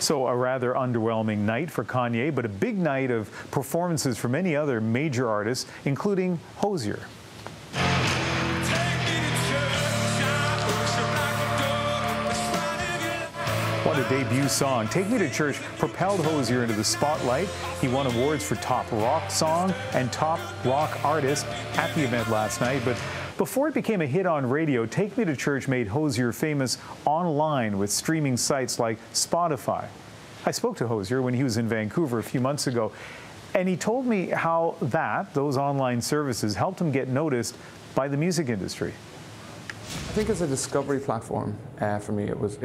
So a rather underwhelming night for Kanye, but a big night of performances for many other major artists, including Hozier. What a debut song. Take Me to Church propelled Hozier into the spotlight. He won awards for Top Rock Song and Top Rock Artist at the event last night. But before it became a hit on radio, Take Me to Church made Hozier famous online with streaming sites like Spotify. I spoke to Hozier when he was in Vancouver a few months ago, and he told me how those online services helped him get noticed by the music industry. I think as a discovery platform, for me, it was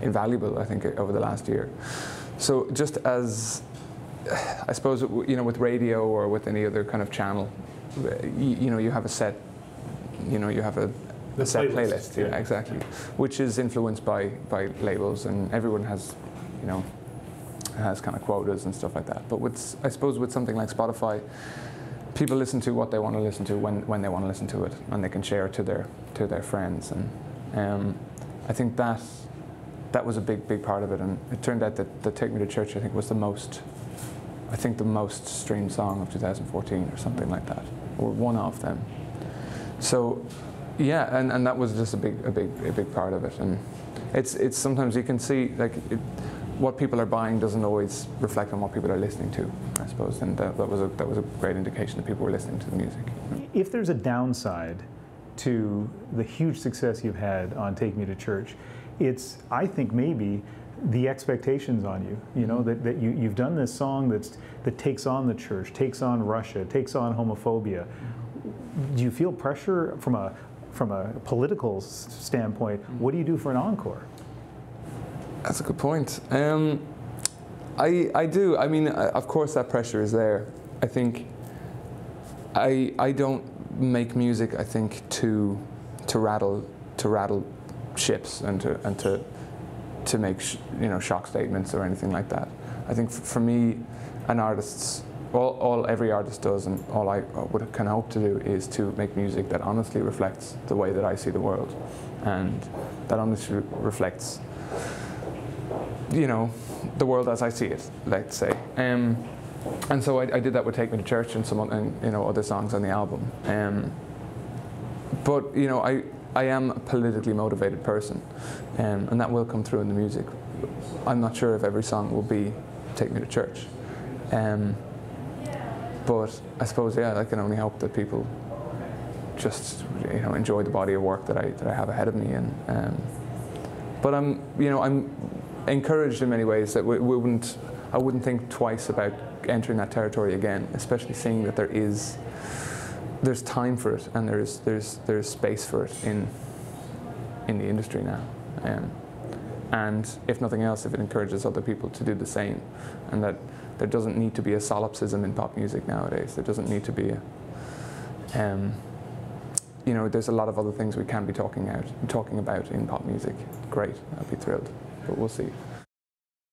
invaluable. I think over the last year. So just as I suppose with radio or with any other kind of channel, you have a set, you have a set playlist. Yeah, exactly, which is influenced by labels, and everyone has has kind of quotas and stuff like that. But I suppose with something like Spotify, people listen to what they want to listen to when they want to listen to it, and they can share it to their friends. And I think that was a big part of it. And it turned out that Take Me to Church, I think, was the most streamed song of 2014 or something like that, or one of them. So yeah, and that was just a big part of it. And it's sometimes you can see what people are buying doesn't always reflect on what people are listening to, I suppose, and that was a great indication that people were listening to the music. If there's a downside to the huge success you've had on Take Me to Church, it's, I think, maybe the expectations on you. That you've done this song that takes on the church, takes on Russia, takes on homophobia. Do you feel pressure from a political standpoint? What do you do for an encore? That's a good point. I do. I mean, of course that pressure is there. I think I don't make music, I think, to rattle ships and to make shock statements or anything like that. I think for me, an artist's every artist does, and all I would kind of hope to do is to make music that honestly reflects the way that I see the world, and that honestly reflects the world as I see it, let's say. And so I did that with Take Me to Church and other songs on the album. But I am a politically motivated person, and that will come through in the music. I'm not sure if every song will be Take Me to Church. But I suppose, I can only hope that people just enjoy the body of work that I have ahead of me. But I'm encouraged in many ways that I wouldn't think twice about entering that territory again, especially seeing that there's time for it, and there's space for it in the industry now. And if nothing else, if it encourages other people to do the same, and that there doesn't need to be a solipsism in pop music nowadays. There doesn't need to be there's a lot of other things we can be talking about in pop music. Great, I'd be thrilled, but we'll see.